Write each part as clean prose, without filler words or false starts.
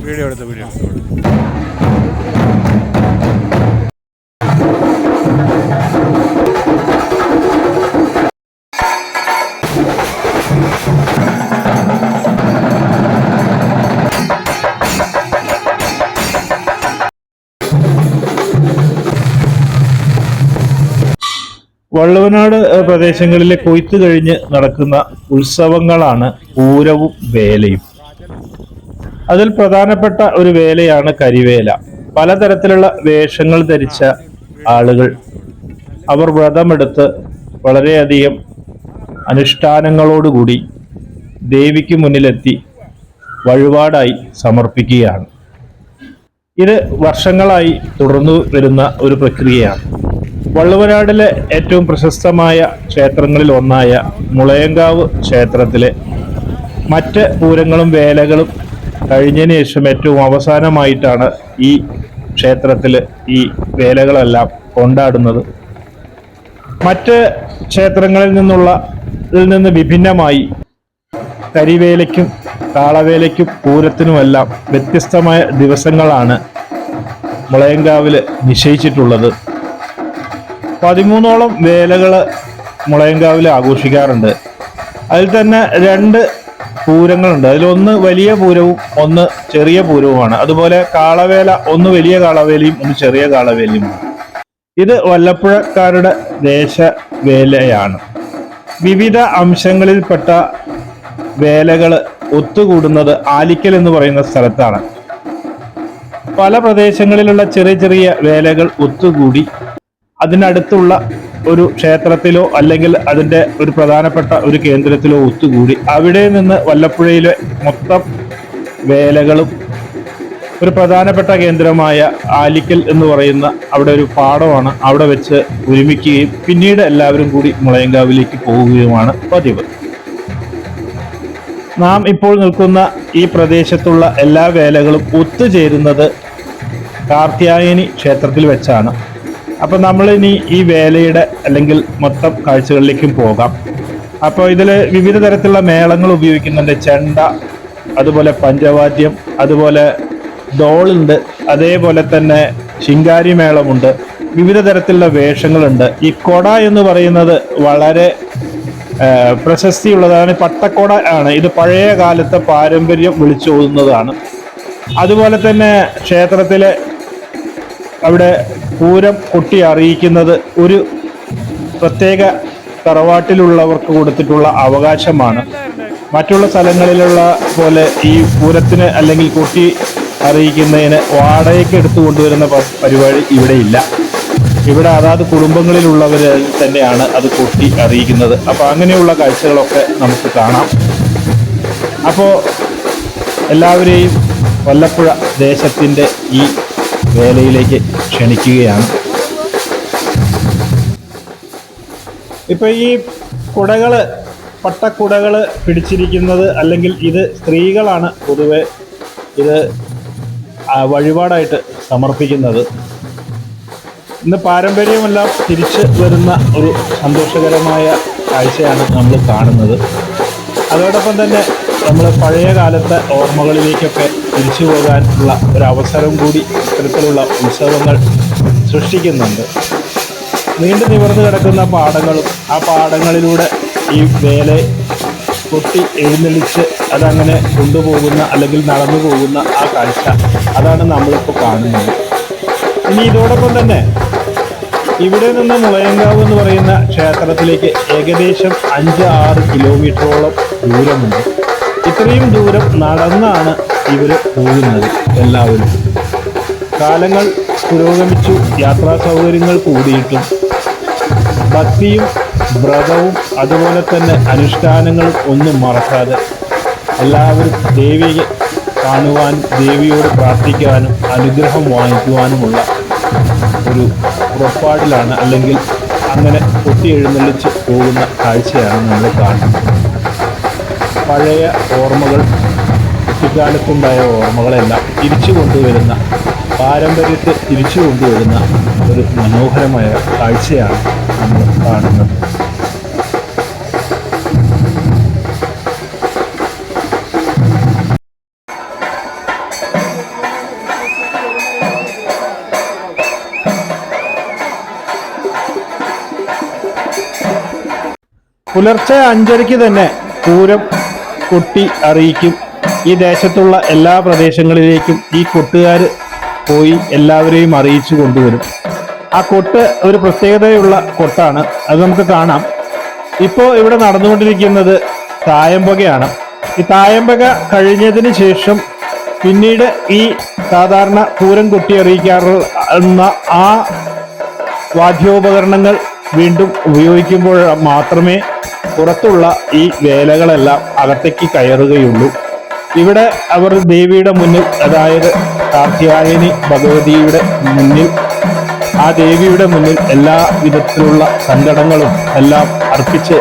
Video എടുത്ത് വള്ളുവനാട് പ്രദേശങ്ങളിലെ കൊയ്ത്ത് കഴിഞ്ഞ് നടക്കുന്ന ഉത്സവങ്ങളാണ് പൂരവും വേലയും. അതിൽ പ്രധാനപ്പെട്ട ഒരു വേലയാണ് കരിവേല. പലതരത്തിലുള്ള വേഷങ്ങൾ ധരിച്ച ആളുകൾ അവർ വ്രതമെടുത്ത് വളരെയധികം അനുഷ്ഠാനങ്ങളോടുകൂടി ദേവിക്ക് മുന്നിലെത്തി വഴിപാടായി സമർപ്പിക്കുകയാണ്. ഇത് വർഷങ്ങളായി തുടർന്നു വരുന്ന ഒരു പ്രക്രിയയാണ്. വള്ളുവനാടിലെ ഏറ്റവും പ്രശസ്തമായ ക്ഷേത്രങ്ങളിൽ ഒന്നായ മുളയങ്കാവ് ക്ഷേത്രത്തിലെ മറ്റ് പൂരങ്ങളും വേലകളും കഴിഞ്ഞതിന് ശേഷം ഏറ്റവും അവസാനമായിട്ടാണ് ഈ ക്ഷേത്രത്തിൽ ഈ വേലകളെല്ലാം കൊണ്ടാടുന്നത്. മറ്റ് ക്ഷേത്രങ്ങളിൽ നിന്ന് വിഭിന്നമായി കരിവേലയ്ക്കും കാളവേലയ്ക്കും പൂരത്തിനുമെല്ലാം വ്യത്യസ്തമായ ദിവസങ്ങളാണ് മുളയങ്കാവിൽ നിശ്ചയിച്ചിട്ടുള്ളത്. 13ഓളം വേലകൾ മുളയങ്കാവിൽ ആഘോഷിക്കാറുണ്ട്. അതിൽ തന്നെ 2 പൂരങ്ങളുണ്ട്. അതിലൊന്ന് വലിയ പൂരവും ഒന്ന് ചെറിയ പൂരവുമാണ്. അതുപോലെ കാളവേല ഒന്ന് വലിയ കാളവേലയും ഒന്ന് ചെറിയ കാളവേലയുമാണ്. ഇത് വല്ലപ്പുഴക്കാരുടെ ദേശവേലയാണ്. വിവിധ അംശങ്ങളിൽപ്പെട്ട വേലകൾ ഒത്തുകൂടുന്നത് ആലിക്കൽ എന്ന് പറയുന്ന സ്ഥലത്താണ്. പല പ്രദേശങ്ങളിലുള്ള ചെറിയ ചെറിയ വേലകൾ ഒത്തുകൂടി അതിനടുത്തുള്ള ഒരു ക്ഷേത്രത്തിലോ അല്ലെങ്കിൽ അതിൻ്റെ ഒരു പ്രധാനപ്പെട്ട ഒരു കേന്ദ്രത്തിലോ ഒത്തുകൂടി അവിടെ നിന്ന് വല്ലപ്പുഴയിലെ മൊത്തം വേലകളും ഒരു പ്രധാനപ്പെട്ട കേന്ദ്രമായ ആലിക്കൽ എന്ന് പറയുന്ന അവിടെ ഒരു പാടമാണ്, അവിടെ വെച്ച് ഒരുമിക്കുകയും പിന്നീട് എല്ലാവരും കൂടി മുളയങ്കാവിലേക്ക് പോവുകയുമാണ് പതിവ്. നാം ഇപ്പോൾ നിൽക്കുന്ന ഈ പ്രദേശത്തുള്ള എല്ലാ വേലകളും ഒത്തുചേരുന്നത് കാർത്യായനി ക്ഷേത്രത്തിൽ വെച്ചാണ്. അപ്പോൾ നമ്മളിനി ഈ വേലയുടെ അല്ലെങ്കിൽ മൊത്തം കാഴ്ചകളിലേക്കും പോകാം. അപ്പോൾ ഇതിൽ വിവിധ തരത്തിലുള്ള മേളങ്ങൾ ഉപയോഗിക്കുന്നുണ്ട്. ചെണ്ട, അതുപോലെ പഞ്ചവാദ്യം, അതുപോലെ ഡോളുണ്ട്, അതേപോലെ തന്നെ ശിങ്കാരി മേളമുണ്ട്. വിവിധ തരത്തിലുള്ള വേഷങ്ങളുണ്ട്. ഈ കൊട എന്ന് പറയുന്നത് വളരെ പ്രശസ്തിയുള്ളതാണ്. പട്ടക്കൊട ആണ്. ഇത് പഴയ കാലത്തെ പാരമ്പര്യം വിളിച്ചോതുന്നതാണ്. അതുപോലെ തന്നെ ക്ഷേത്രത്തിലെ അവിടെ പൂരം കൊട്ടി അറിയിക്കുന്നത് ഒരു പ്രത്യേക തറവാട്ടിലുള്ളവർക്ക് കൊടുത്തിട്ടുള്ള അവകാശമാണ്. മറ്റുള്ള സ്ഥലങ്ങളിലുള്ള പോലെ ഈ പൂരത്തിന് അല്ലെങ്കിൽ കൊട്ടി അറിയിക്കുന്നതിന് വാടകയ്ക്ക് എടുത്തു കൊണ്ടുവരുന്ന പരിപാടി ഇവിടെയില്ല. ഇവിടെ അതാത് കുടുംബങ്ങളിലുള്ളവർ തന്നെയാണ് അത് കൊട്ടി അറിയിക്കുന്നത്. അപ്പോൾ അങ്ങനെയുള്ള കാഴ്ചകളൊക്കെ നമുക്ക് കാണാം. അപ്പോൾ എല്ലാവരെയും വല്ലപ്പുഴ ദേശത്തിൻ്റെ ഈ വേലയിലേക്ക് ക്ഷണിക്കുകയാണ്. ഇപ്പൊ ഈ കുടകള്, പട്ടക്കുടകള് പിടിച്ചിരിക്കുന്നത് അല്ലെങ്കിൽ ഇത് സ്ത്രീകളാണ് പൊതുവെ ഇത് വഴിപാടായിട്ട് സമർപ്പിക്കുന്നത്. ഇന്ന് പാരമ്പര്യമെല്ലാം തിരിച്ചു വരുന്ന ഒരു സന്തോഷകരമായ കാഴ്ചയാണ് നമ്മൾ കാണുന്നത്. അതോടൊപ്പം തന്നെ നമ്മൾ പഴയ കാലത്തെ ഓർമ്മകളിലേക്കൊക്കെ തിരിച്ചു പോകാനുള്ള ഒരവസരം കൂടി ഇത്തരത്തിലുള്ള ഉത്സവങ്ങൾ സൃഷ്ടിക്കുന്നുണ്ട്. നീണ്ടു നിവർന്നു കിടക്കുന്ന പാടങ്ങളും ആ പാടങ്ങളിലൂടെ ഈ വേല കൊട്ടി എഴുന്നള്ളിച്ച് അതങ്ങനെ കൊണ്ടുപോകുന്ന അല്ലെങ്കിൽ നടന്നു പോകുന്ന ആ കാഴ്ച, അതാണ് നമ്മളിപ്പോൾ കാണുന്നത്. ഇനി ഇതോടൊപ്പം തന്നെ ഇവിടെ നിന്ന് മുളയങ്കാവ് എന്ന് പറയുന്ന ക്ഷേത്രത്തിലേക്ക് ഏകദേശം 5-6 കിലോമീറ്ററോളം ദൂരമുണ്ട്. ഇത്രയും ദൂരം നടന്നാണ് ഇവർ പോകുന്നത് എല്ലാവരും. കാലങ്ങൾ പുരോഗമിച്ചു, യാത്രാ സൗകര്യങ്ങൾ കൂടിയിട്ടും ഭക്തിയും വ്രതവും അതുപോലെ തന്നെ അനുഷ്ഠാനങ്ങളും ഒന്നും മറക്കാതെ എല്ലാവരും ദേവിയെ കാണുവാനും ദേവിയോട് പ്രാർത്ഥിക്കാനും അനുഗ്രഹം വാങ്ങിക്കുവാനുമുള്ള ഒരു പുറപ്പാടിലാണ്, അല്ലെങ്കിൽ അങ്ങനെ കൊത്തി എഴുന്നള്ളിച്ച് പോകുന്ന കാഴ്ചയാണ് നമ്മൾ കാണുന്നത്. പഴയ ഓർമ്മകൾ, കുട്ടിക്കാലത്തുണ്ടായ ഓർമ്മകളെല്ലാം തിരിച്ചു കൊണ്ടുവരുന്ന, പാരമ്പര്യത്തെ തിരിച്ചു കൊണ്ടുവരുന്ന ഒരു മനോഹരമായ കാഴ്ചയാണ് നമ്മൾ കാണുന്നത്. പുലർച്ചെ 5:30 തന്നെ പൂരം കൊട്ടി അറിയിക്കും. ഈ ദേശത്തുള്ള എല്ലാ പ്രദേശങ്ങളിലേക്കും ഈ കൊട്ടുകാർ പോയി എല്ലാവരെയും അറിയിച്ചു കൊണ്ടുവരും. ആ കൊട്ട് ഒരു പ്രത്യേകതയുള്ള കൊട്ടാണ്, അത് നമുക്ക് കാണാം. ഇപ്പോൾ ഇവിടെ നടന്നുകൊണ്ടിരിക്കുന്നത് തായമ്പകയാണ്. ഈ തായമ്പക കഴിഞ്ഞതിന് ശേഷം പിന്നീട് ഈ സാധാരണ പൂരം കൊട്ടി അറിയിക്കാറുള്ള ആ വാദ്യോപകരണങ്ങൾ വീണ്ടും ഉപയോഗിക്കുമ്പോൾ മാത്രമേ പുറത്തുള്ള ഈ വേലകളെല്ലാം അകത്തേക്ക് കയറുകയുള്ളൂ. ഇവിടെ അവർ ദേവിയുടെ മുന്നിൽ, അതായത് കാർത്യായനി ഭഗവതിയുടെ മുന്നിൽ, ആ ദേവിയുടെ മുന്നിൽ എല്ലാ വിധത്തിലുള്ള സങ്കടങ്ങളും എല്ലാം അർപ്പിച്ച്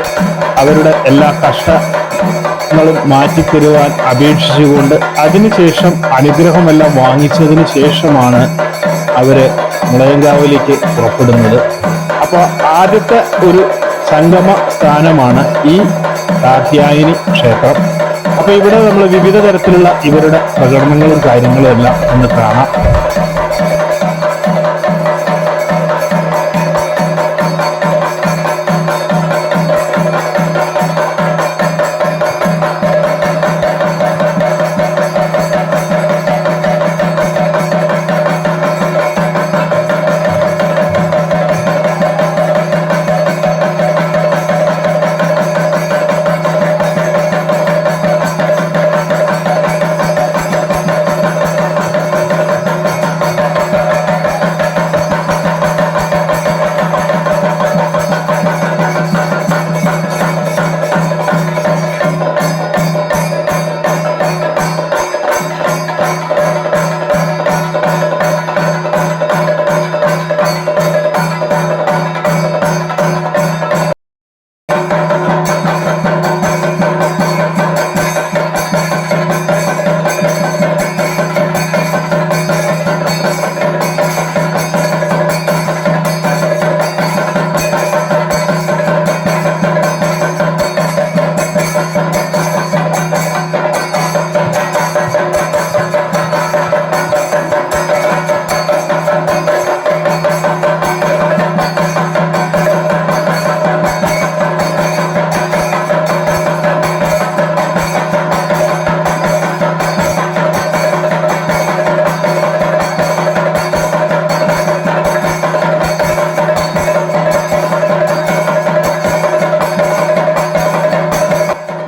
അവരുടെ എല്ലാ കഷ്ടങ്ങളും മാറ്റിത്തരുവാൻ അപേക്ഷിച്ചുകൊണ്ട് അതിനുശേഷം അനുഗ്രഹമെല്ലാം വാങ്ങിച്ചതിന് ശേഷമാണ് അവര് മുളയങ്കാവിലേക്ക് പുറപ്പെടുന്നത്. അപ്പോൾ ആദ്യത്തെ ഒരു സംഗമ സ്ഥാനമാണ് ഈ കാർത്യായനി ക്ഷേത്രം. അപ്പൊ ഇവിടെ നമ്മൾ വിവിധ തരത്തിലുള്ള ഇവരുടെ പ്രകടനങ്ങളും കാര്യങ്ങളും എല്ലാം ഒന്ന് കാണാം.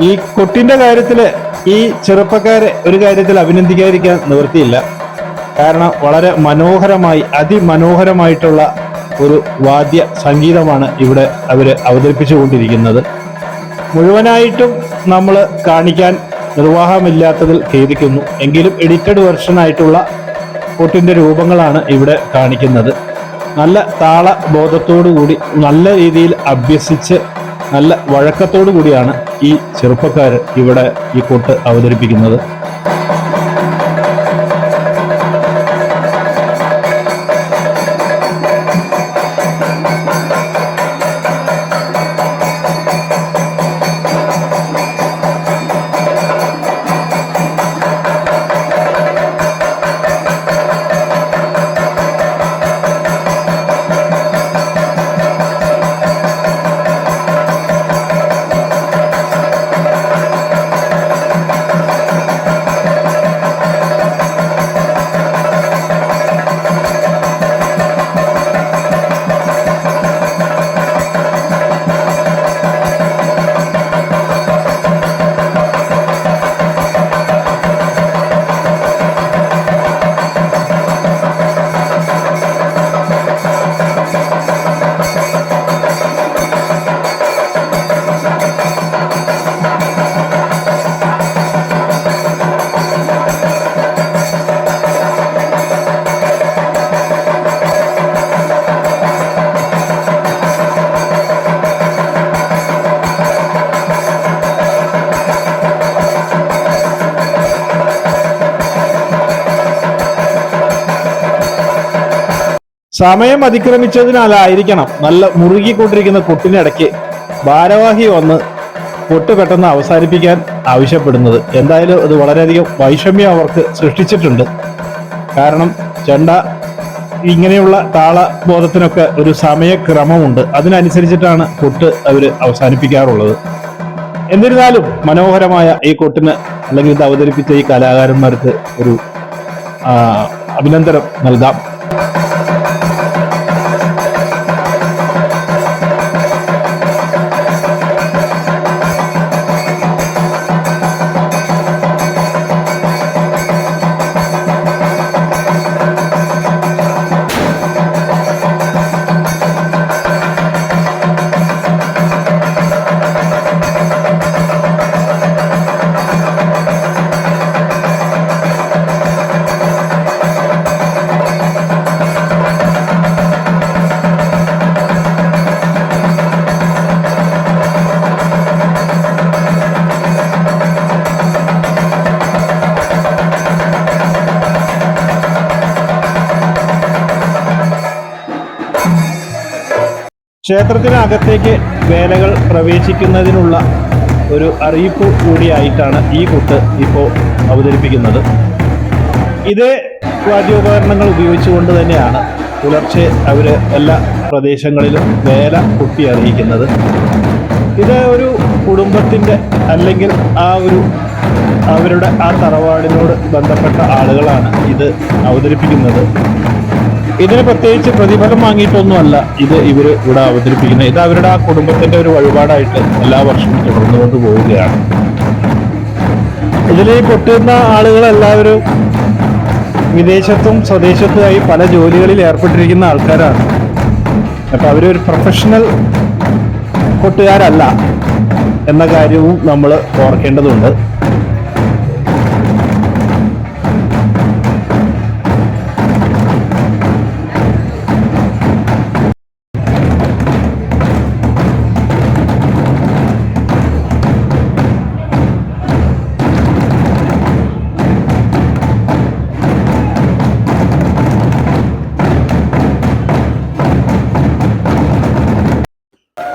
ഈ കൊട്ടിന്റെ കാര്യത്തില് ഈ ചെറുപ്പക്കാരെ ഒരു കാര്യത്തിൽ അഭിനന്ദിക്കാതിരിക്കാൻ നിവൃത്തിയില്ല. കാരണം വളരെ മനോഹരമായി, അതിമനോഹരമായിട്ടുള്ള ഒരു വാദ്യ സംഗീതമാണ് ഇവിടെ അവര് അവതരിപ്പിച്ചുകൊണ്ടിരിക്കുന്നത്. മുഴുവനായിട്ടും നമ്മൾ കാണിക്കാൻ നിർവാഹമില്ലാത്തതിൽ ഖേദിക്കുന്നു. എങ്കിലും എഡിറ്റഡ് വെർഷൻ ആയിട്ടുള്ള കൊട്ടിന്റെ രൂപങ്ങളാണ് ഇവിടെ കാണിക്കുന്നത്. നല്ല താളബോധത്തോടു കൂടി, നല്ല രീതിയിൽ അഭ്യസിച്ച്, നല്ല വഴക്കത്തോടു കൂടിയാണ് ഈ ചെറുപ്പക്കാർ ഇവിടെ ഈ കൊട്ട് അവതരിപ്പിക്കുന്നത്. സമയം അതിക്രമിച്ചതിനാലായിരിക്കണം നല്ല മുറുകിക്കൊണ്ടിരിക്കുന്ന കൊട്ടിനിടയ്ക്ക് ഭാരവാഹി വന്ന് കൊട്ട് പെട്ടെന്ന് അവസാനിപ്പിക്കാൻ ആവശ്യപ്പെടുന്നത്. എന്തായാലും അത് വളരെയധികം വൈഷമ്യം അവർക്ക് സൃഷ്ടിച്ചിട്ടുണ്ട്. കാരണം ചെണ്ട ഇങ്ങനെയുള്ള താളബോധത്തിനൊക്കെ ഒരു സമയക്രമമുണ്ട്. അതിനനുസരിച്ചിട്ടാണ് കൊട്ട് അവർ അവസാനിപ്പിക്കാറുള്ളത്. എന്നിരുന്നാലും മനോഹരമായ ഈ കൊട്ടിന് അല്ലെങ്കിൽ ഇത് അവതരിപ്പിച്ച ഈ കലാകാരന്മാർക്ക് ഒരു അഭിനന്ദനം നൽകാം. ക്ഷേത്രത്തിനകത്തേക്ക് വേലകൾ പ്രവേശിക്കുന്നതിനുള്ള ഒരു അറിയിപ്പ് കൂടിയായിട്ടാണ് ഈ കൊട്ട് ഇപ്പോൾ അവതരിപ്പിക്കുന്നത്. ഇതേ വാദ്യോപകരണങ്ങൾ ഉപയോഗിച്ചുകൊണ്ട് തന്നെയാണ് പുലർച്ചെ അവർ എല്ലാ പ്രദേശങ്ങളിലും വേല കൊട്ടി അറിയിക്കുന്നത്. ഇത് ഒരു കുടുംബത്തിൻ്റെ അല്ലെങ്കിൽ അവരുടെ ആ തറവാടിനോട് ബന്ധപ്പെട്ട ആളുകളാണ് ഇത് അവതരിപ്പിക്കുന്നത്. ഇതിന് പ്രത്യേകിച്ച് പ്രതിഫലം വാങ്ങിയിട്ടൊന്നുമല്ല ഇവർ ഇവിടെ അവതരിപ്പിക്കുന്നത്. ഇത് അവരുടെ ആ കുടുംബത്തിന്റെ ഒരു വഴിപാടായിട്ട് എല്ലാ വർഷവും തുടർന്നുകൊണ്ട് പോവുകയാണ്. ഇതിൽ കൊട്ടുന്ന ആളുകളെല്ലാവരും വിദേശത്തും സ്വദേശത്തുമായി പല ജോലികളിൽ ഏർപ്പെട്ടിരിക്കുന്ന ആൾക്കാരാണ്. അപ്പൊ അവരൊരു പ്രൊഫഷണൽ കൊട്ടുകാരല്ല എന്ന കാര്യവും നമ്മൾ ഓർക്കേണ്ടതുണ്ട്.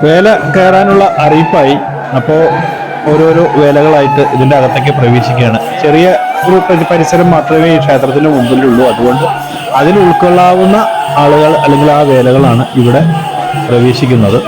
വേല കയറാനുള്ള അറിയിപ്പായി. അപ്പോൾ ഓരോരോ വേലകളായിട്ട് ഇതിൻ്റെ അകത്തേക്ക് പ്രവേശിക്കുകയാണ്. ചെറിയ ഒരു പരിസരം മാത്രമേ ഈ ക്ഷേത്രത്തിന് മുമ്പിലുള്ളൂ. അതുകൊണ്ട് അതിൽ ഉൾക്കൊള്ളാവുന്ന ആളുകൾ അല്ലെങ്കിൽ ആ വേലകളാണ് ഇവിടെ പ്രവേശിക്കുന്നത്.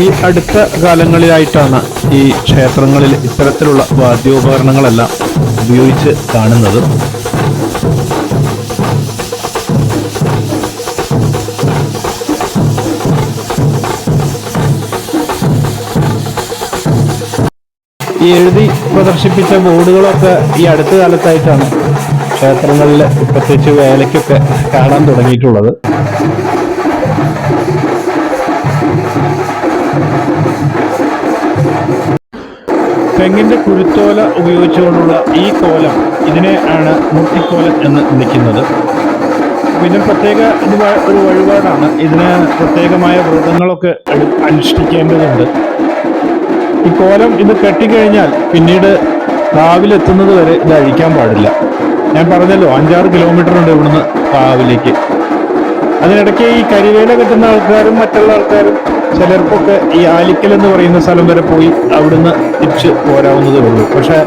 ഈ അടുത്ത കാലങ്ങളിലായിട്ടാണ് ഈ ക്ഷേത്രങ്ങളിൽ ഇത്തരത്തിലുള്ള വാദ്യോപകരണങ്ങളെല്ലാം ഉപയോഗിച്ച് കാണുന്നത്. ഈ എഴുതി പ്രദർശിപ്പിച്ച ബോർഡുകളൊക്കെ ഈ അടുത്ത കാലത്തായിട്ടാണ് ക്ഷേത്രങ്ങളിൽ പ്രത്യേകിച്ച് വേലയ്ക്കൊക്കെ കാണാൻ തുടങ്ങിയിട്ടുള്ളത്. തെങ്ങിന്റെ കുരുത്തോല ഉപയോഗിച്ചുകൊണ്ടുള്ള ഈ കോലം, ഇതിനെ ആണ് മുട്ടിക്കോലം എന്ന് വിളിക്കുന്നത്. ഇതിന് പ്രത്യേക ഒരു വഴിപാടാണ്. ഇതിന് പ്രത്യേകമായ വ്രതങ്ങളൊക്കെ അനുഷ്ഠിക്കേണ്ടതുണ്ട്. ഈ കോലം ഇത് കെട്ടിക്കഴിഞ്ഞാൽ പിന്നീട് കാവിലെത്തുന്നത് വരെ ഇത് അഴിക്കാൻ പാടില്ല. ഞാൻ പറഞ്ഞല്ലോ 5-6 കിലോമീറ്റർ ഉണ്ട് ഇവിടുന്ന് കാവിലേക്ക്. അതിനിടയ്ക്ക് ഈ കരിവേല കിട്ടുന്ന ആൾക്കാരും മറ്റുള്ള ആൾക്കാരും ചിലർക്കൊക്കെ ഈ ആലിക്കൽ എന്ന് പറയുന്ന സ്ഥലം വരെ പോയി അവിടുന്ന് തിരിച്ച് പോരാവുന്നതേ ഉള്ളൂ. പക്ഷെ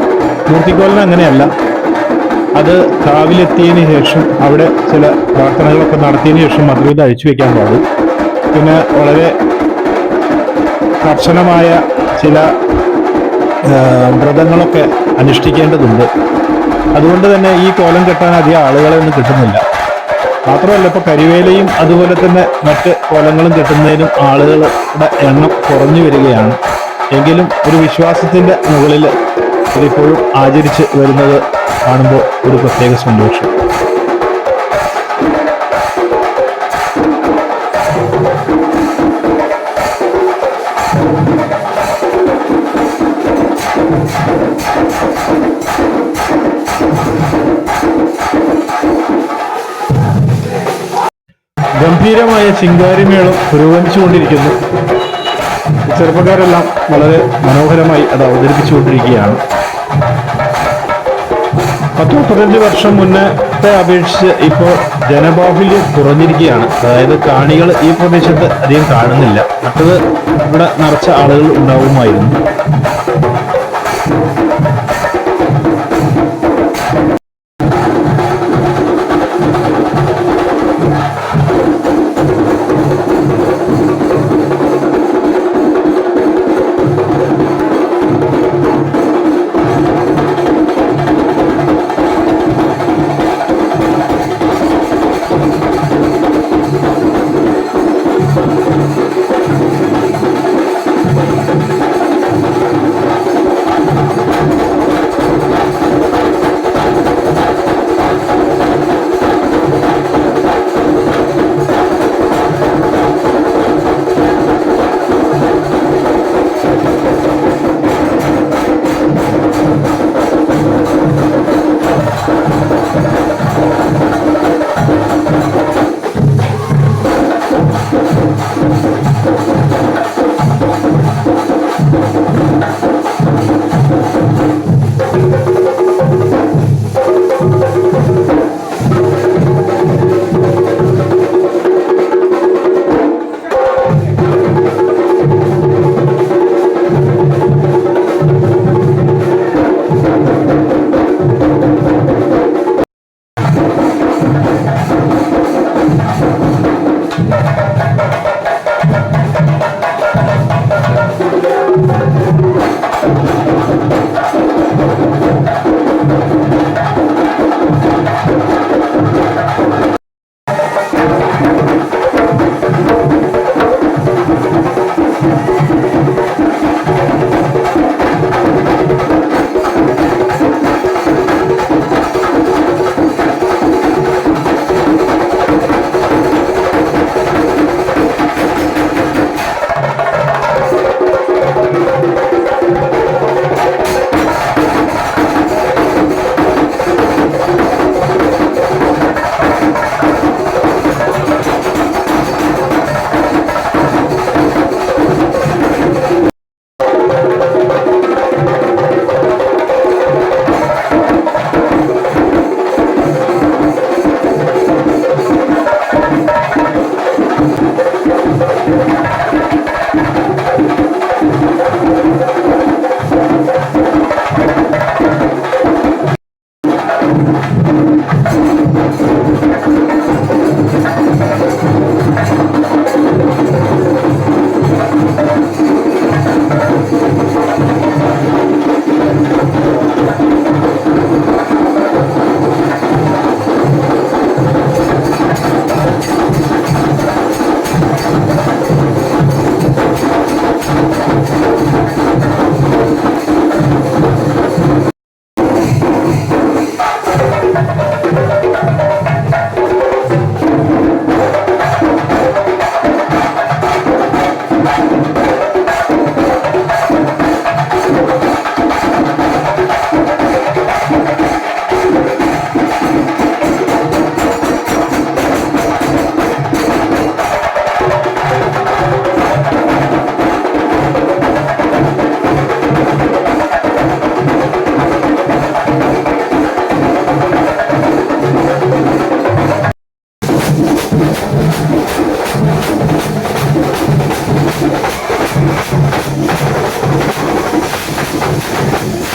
മൂർത്തിക്കോലിന് അങ്ങനെയല്ല. അത് കാവിലെത്തിയതിന് ശേഷം അവിടെ ചില പ്രാർത്ഥനകളൊക്കെ നടത്തിയതിന് ശേഷം മാത്രമേ ഇത് അഴിച്ചു വെക്കാൻ പാടുള്ളൂ. പിന്നെ വളരെ കർശനമായ ചില വ്രതങ്ങളൊക്കെ അനുഷ്ഠിക്കേണ്ടതുണ്ട്. അതുകൊണ്ട് തന്നെ ഈ കോലം കെട്ടാൻ അധികം ആളുകളെ ഒന്നും കിട്ടുന്നില്ല. മാത്രമല്ല, ഇപ്പോൾ കരിവേലയും അതുപോലെ തന്നെ മറ്റ് കോലങ്ങളും കെട്ടുന്നതിനും ആളുകളുടെ എണ്ണം കുറഞ്ഞു വരികയാണ്. എങ്കിലും ഒരു വിശ്വാസത്തിൻ്റെ മുകളിൽ ഇതിപ്പോഴും ആചരിച്ച് വരുന്നത് കാണുമ്പോൾ ഒരു പ്രത്യേക സന്തോഷം. ഗംഭീരമായ ചിങ്കാരിമേളം പുരോഗമിച്ചുകൊണ്ടിരിക്കുന്നു. ചെറുപ്പക്കാരെല്ലാം വളരെ മനോഹരമായി അത് അവതരിപ്പിച്ചുകൊണ്ടിരിക്കുകയാണ്. 10-15 വർഷം മുന്നത്തെ അപേക്ഷിച്ച് ഇപ്പോൾ ജനബാഹുല്യം കുറഞ്ഞിരിക്കുകയാണ്. അതായത് കാണികൾ ഈ പ്രദേശത്ത് അധികം കാണുന്നില്ല. മറ്റത് ഇവിടെ നിറച്ച ആളുകൾ ഉണ്ടാവുമായിരുന്നു.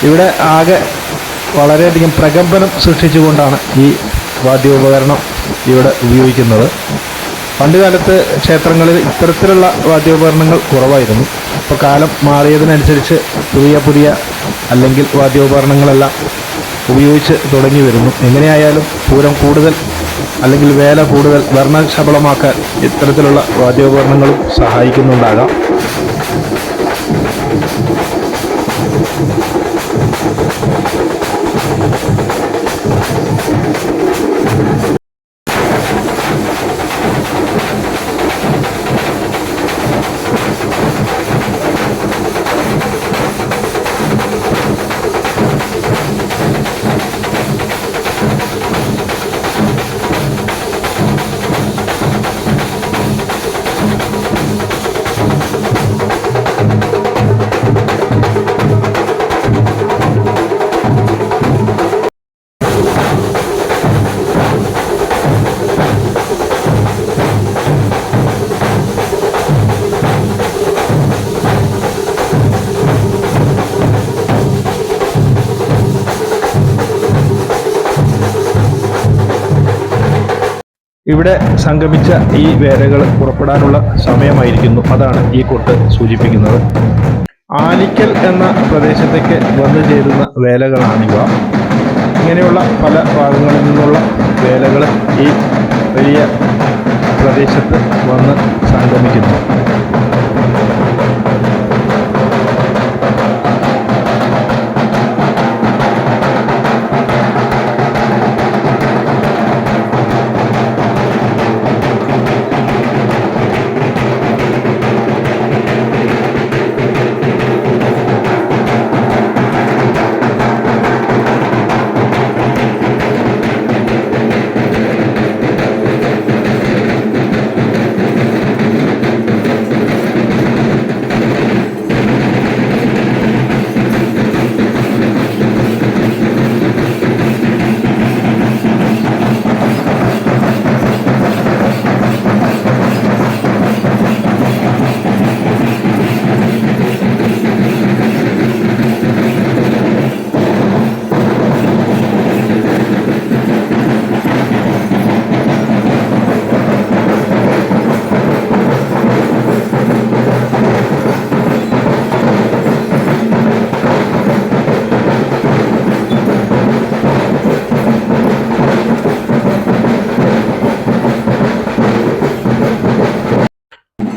ഇവിടെ ആകെ വളരെയധികം പ്രകമ്പനം സൃഷ്ടിച്ചുകൊണ്ടാണ് ഈ വാദ്യോപകരണം ഇവിടെ ഉപയോഗിക്കുന്നത്. പണ്ടുകാലത്ത് ക്ഷേത്രങ്ങളിൽ ഇത്തരത്തിലുള്ള വാദ്യോപകരണങ്ങൾ കുറവായിരുന്നു. ഇപ്പോൾ കാലം മാറിയതിനനുസരിച്ച് പുതിയ അല്ലെങ്കിൽ വാദ്യോപകരണങ്ങളെല്ലാം ഉപയോഗിച്ച് തുടങ്ങി വരുന്നു. എങ്ങനെയായാലും പൂരം കൂടുതൽ അല്ലെങ്കിൽ വേല കൂടുതൽ വർണ്ണശബളമാക്കാൻ ഇത്തരത്തിലുള്ള വാദ്യോപകരണങ്ങളും സഹായിക്കുന്നുണ്ടാകാം. ഇവിടെ സംഗമിച്ച ഈ വേലകൾ പുറപ്പെടാനുള്ള സമയമായിരിക്കുന്നു. അതാണ് ഈ കൊട്ട് സൂചിപ്പിക്കുന്നത്. ആലിക്കൽ എന്ന പ്രദേശത്തേക്ക് വന്നു ചേരുന്ന വേലകളാണിവ. ഇങ്ങനെയുള്ള പല ഭാഗങ്ങളിൽ നിന്നുള്ള വേലകൾ ഈ വലിയ പ്രദേശത്ത് വന്ന് സംഗമിക്കുന്നു.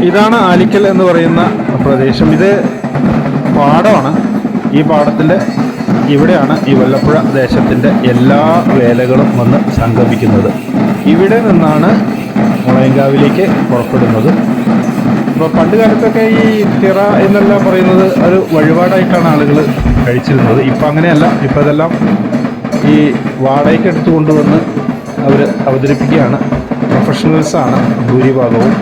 ഇതാണ് ആലിക്കൽ എന്ന് പറയുന്ന പ്രദേശം. ഇത് പാടമാണ്. ഈ പാടത്തിൻ്റെ ഇവിടെയാണ് ഈ വല്ലപ്പുഴ ദേശത്തിൻ്റെ എല്ലാ വേലകളും വന്ന് സംഗമിക്കുന്നത്. ഇവിടെ നിന്നാണ് മുളയങ്കാവിലേക്ക് പുറപ്പെടുന്നത്. ഇപ്പോൾ പണ്ട് കാലത്തൊക്കെ ഈ തിറ എന്നെല്ലാം പറയുന്നത് ഒരു വഴിപാടായിട്ടാണ് ആളുകൾ കഴിച്ചിരുന്നത്. ഇപ്പം അങ്ങനെയല്ല. ഇപ്പം ഇതെല്ലാം ഈ വാടകയ്ക്ക് എടുത്തു കൊണ്ടുവന്ന് അവർ അവതരിപ്പിക്കുകയാണ്. പ്രൊഫഷണൽസാണ് ഭൂരിഭാഗവും.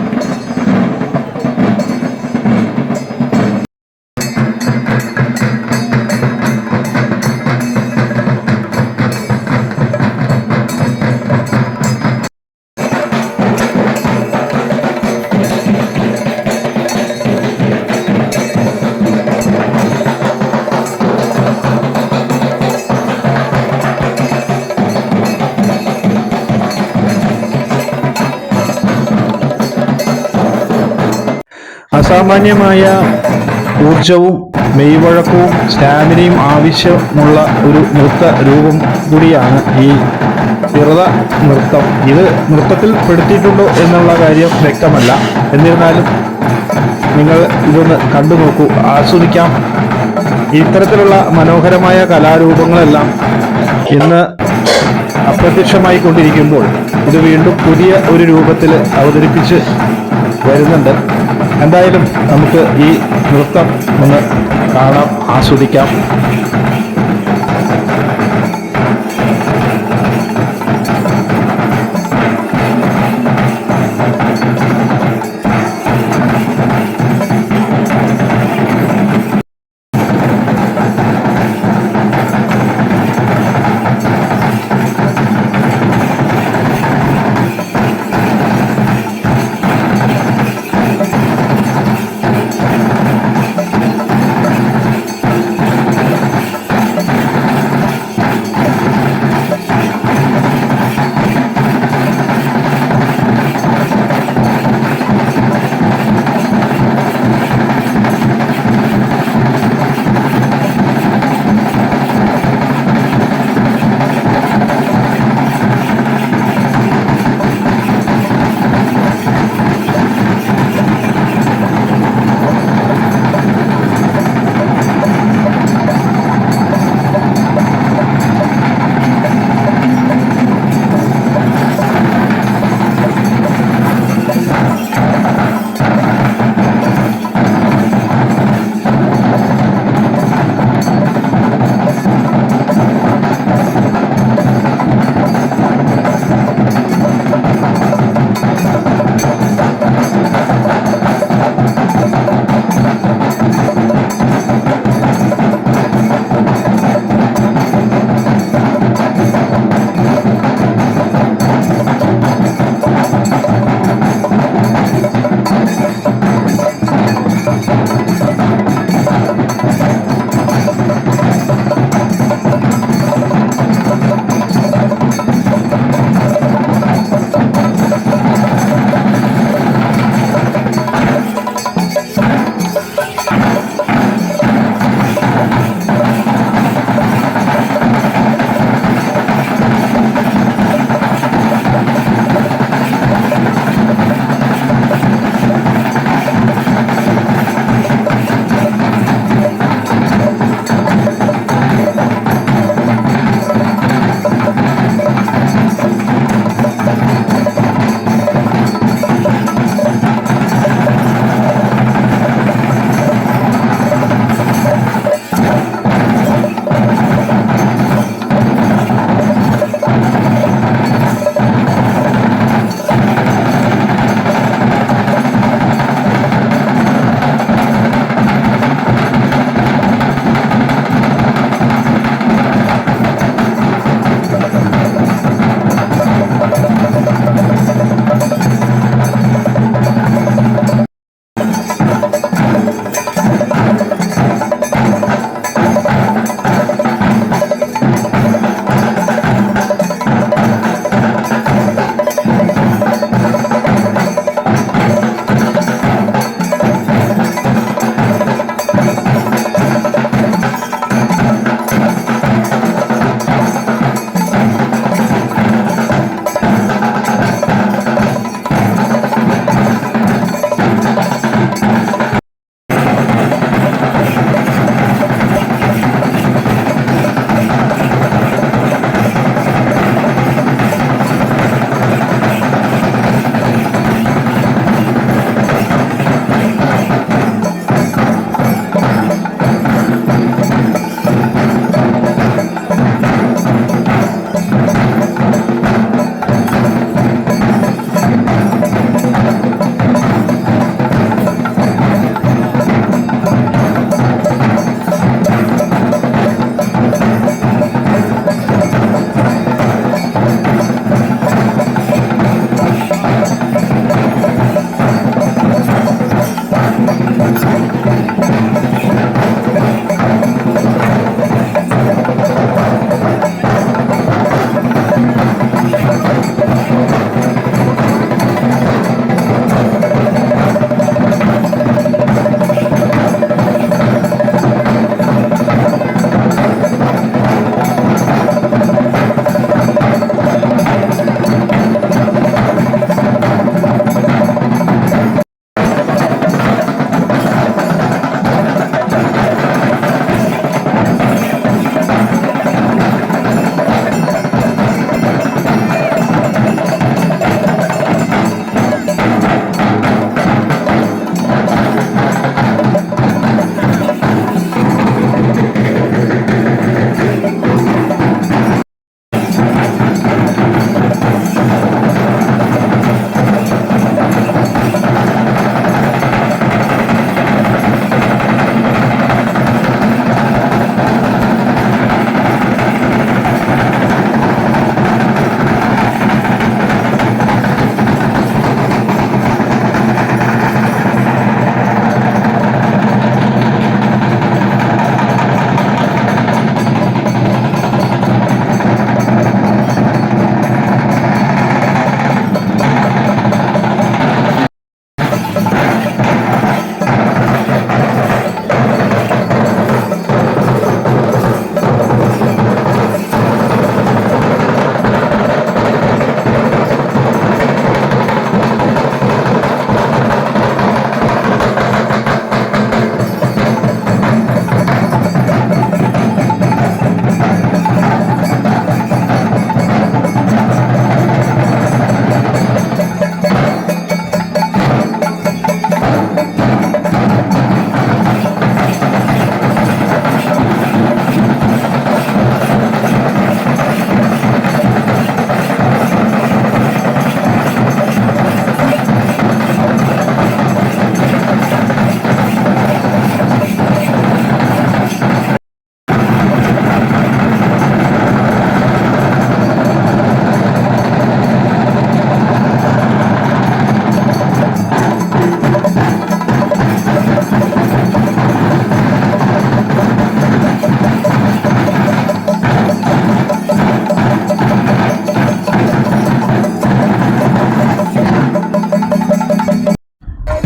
അസാമാന്യമായ ഊർജവും മെയ്വഴക്കവും സ്റ്റാമിനയും ആവശ്യമുള്ള ഒരു നൃത്ത രൂപം കൂടിയാണ് ഈ വിറത നൃത്തം. ഇത് നൃത്തത്തിൽ പെടുത്തിയിട്ടുണ്ടോ എന്നുള്ള കാര്യം വ്യക്തമല്ല. എന്നിരുന്നാലും നിങ്ങൾ ഇതൊന്ന് കണ്ടു നോക്കൂ, ആസ്വദിക്കാം. ഇത്തരത്തിലുള്ള മനോഹരമായ കലാരൂപങ്ങളെല്ലാം ഇന്ന് അപ്രത്യക്ഷമായി കൊണ്ടിരിക്കുമ്പോൾ ഇത് വീണ്ടും പുതിയ ഒരു രൂപത്തിൽ അവതരിപ്പിച്ച് വരുന്നുണ്ട്. എന്തായാലും നമുക്ക് ഈ നൃത്തം ഒന്ന് കാണാം, ആസ്വദിക്കാം.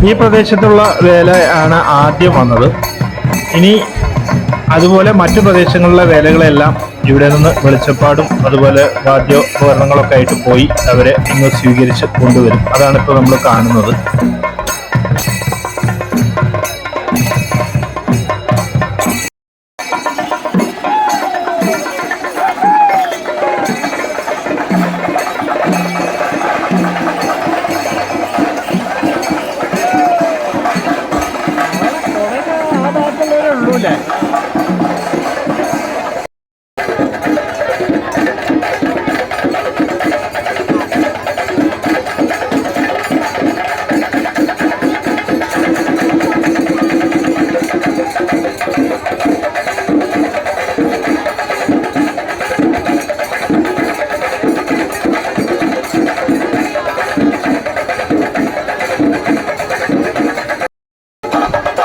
ഈ പ്രദേശത്തുള്ള വേല ആണ് ആദ്യം വന്നത്. ഇനി അതുപോലെ മറ്റു പ്രദേശങ്ങളിലെ വേലകളെല്ലാം ഇവിടെ നിന്ന് വെളിച്ചപ്പാടും അതുപോലെ വാദ്യോപകരണങ്ങളൊക്കെ ആയിട്ട് പോയി അവരെ ഇങ്ങ് സ്വീകരിച്ച് കൊണ്ടുവരും. അതാണ് ഇപ്പോൾ നമ്മൾ കാണുന്നത്.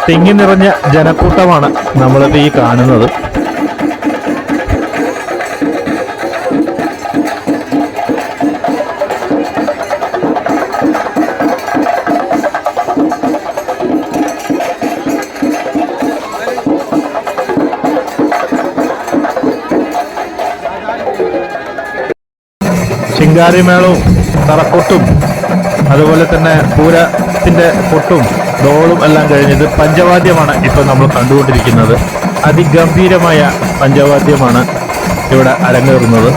തിങ്ങി നിറഞ്ഞ ജനക്കൂട്ടമാണ് നമ്മളിപ്പോൾ ഈ കാണുന്നത്. ശിങ്കാരിമേളവും തറക്കൊട്ടും അതുപോലെ തന്നെ പൂരത്തിന്റെ കൊട്ടും ഡോളും എല്ലാം കഴിഞ്ഞത് പഞ്ചവാദ്യമാണ് ഇപ്പോൾ നമ്മൾ കണ്ടുകൊണ്ടിരിക്കുന്നത്. അതിഗംഭീരമായ പഞ്ചവാദ്യമാണ് ഇവിടെ അരങ്ങേറുന്നത്.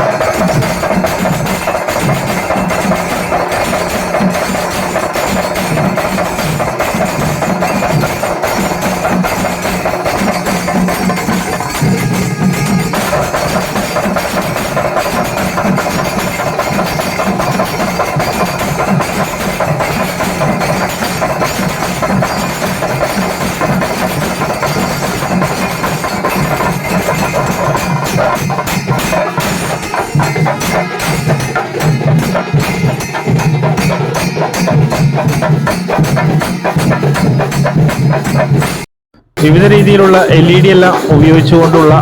വിവിധ രീതിയിലുള്ള LED എല്ലാം ഉപയോഗിച്ചുകൊണ്ടുള്ള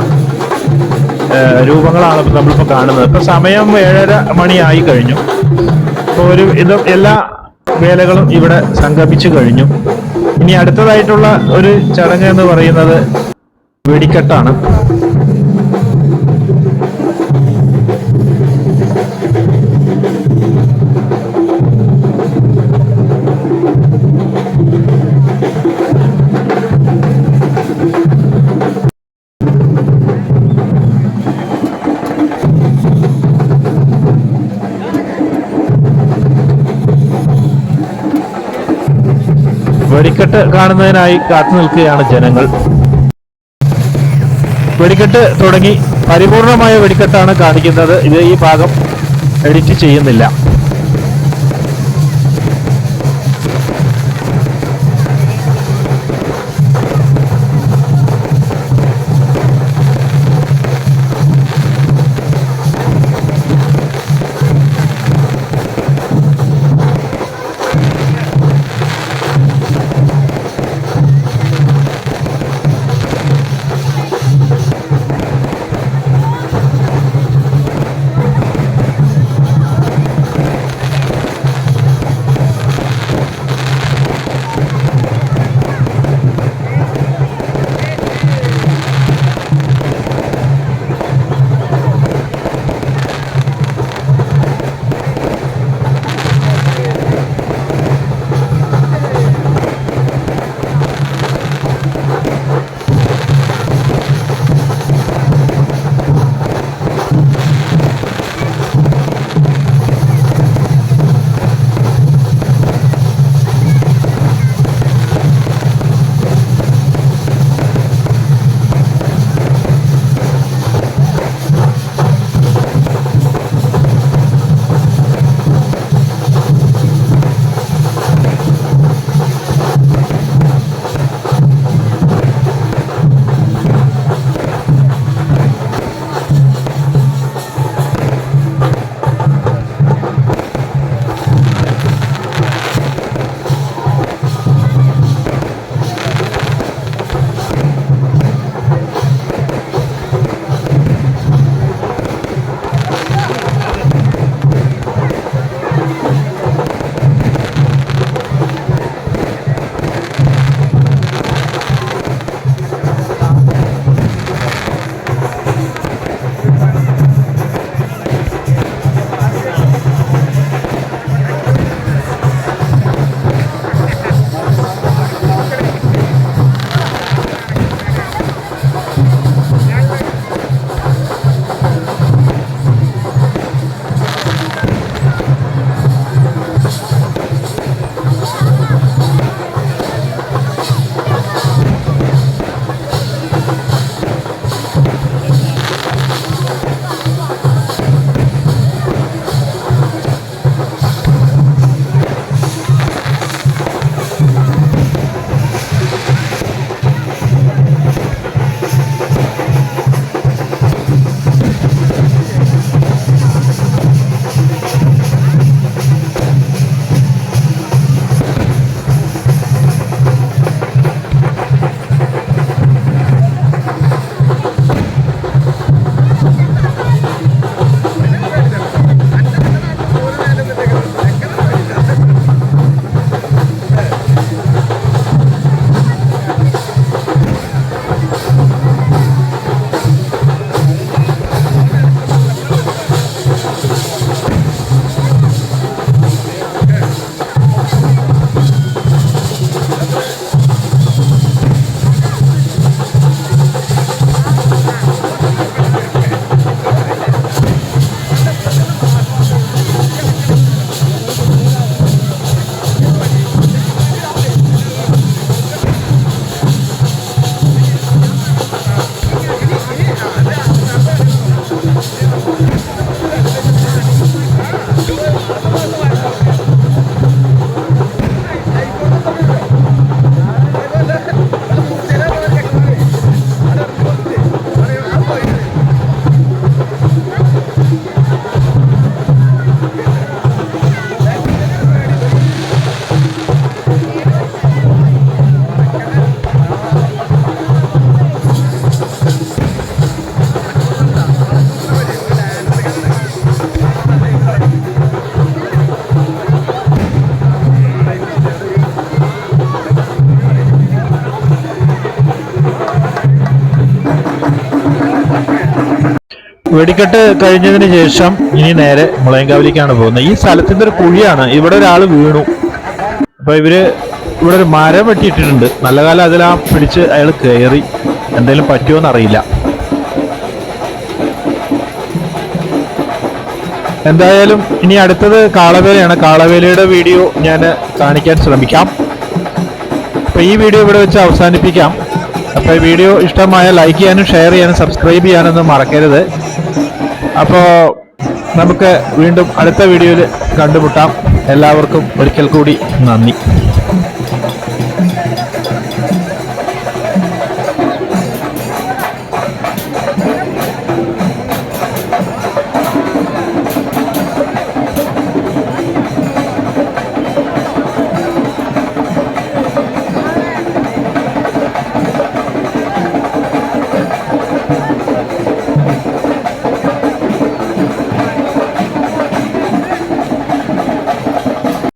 രൂപങ്ങളാണ് നമ്മളിപ്പോൾ കാണുന്നത്. ഇപ്പൊ സമയം 7:30 മണിയായി കഴിഞ്ഞു. അപ്പോൾ എല്ലാ വേലകളും ഇവിടെ സംഗമിച്ചു കഴിഞ്ഞു. ഇനി അടുത്തതായിട്ടുള്ള ഒരു ചടങ്ങ് എന്ന് പറയുന്നത് വെടിക്കെട്ടാണ്. വെടിക്കെട്ട് കാണുന്നതിനായി കാത്തു നിൽക്കുകയാണ് ജനങ്ങൾ. വെടിക്കെട്ട് തുടങ്ങി. പരിപൂർണമായ വെടിക്കെട്ടാണ് കാണിക്കുന്നത്. ഇത് ഈ ഭാഗം എഡിറ്റ് ചെയ്യുന്നില്ല. വെടിക്കെട്ട് കഴിഞ്ഞതിന് ശേഷം ഇനി നേരെ മുളയങ്കാവിലേക്കാണ് പോകുന്നത്. ഈ സ്ഥലത്തിന്റെ ഒരു കുഴിയാണ്, ഇവിടെ ഒരാൾ വീണു. അപ്പൊ ഇവിടെ ഒരു മരം വെട്ടിയിട്ടിട്ടുണ്ട്. നല്ല കാലം അതിലാ പിടിച്ച് അയാൾ കയറി, എന്തെങ്കിലും പറ്റുമോന്ന് അറിയില്ല. എന്തായാലും ഇനി അടുത്തത് കാളവേലയാണ്. കാളവേലയുടെ വീഡിയോ ഞാൻ കാണിക്കാൻ ശ്രമിക്കാം. അപ്പൊ ഈ വീഡിയോ ഇവിടെ വെച്ച് അവസാനിപ്പിക്കാം. അപ്പൊ ഈ വീഡിയോ ഇഷ്ടമായ ലൈക്ക് ചെയ്യാനും ഷെയർ ചെയ്യാനും സബ്സ്ക്രൈബ് ചെയ്യാനൊന്നും മറക്കരുത്. അപ്പോൾ നമുക്ക് വീണ്ടും അടുത്ത വീഡിയോയിൽ കണ്ടുമുട്ടാം. എല്ലാവർക്കും ഒരിക്കൽ കൂടി നന്ദി.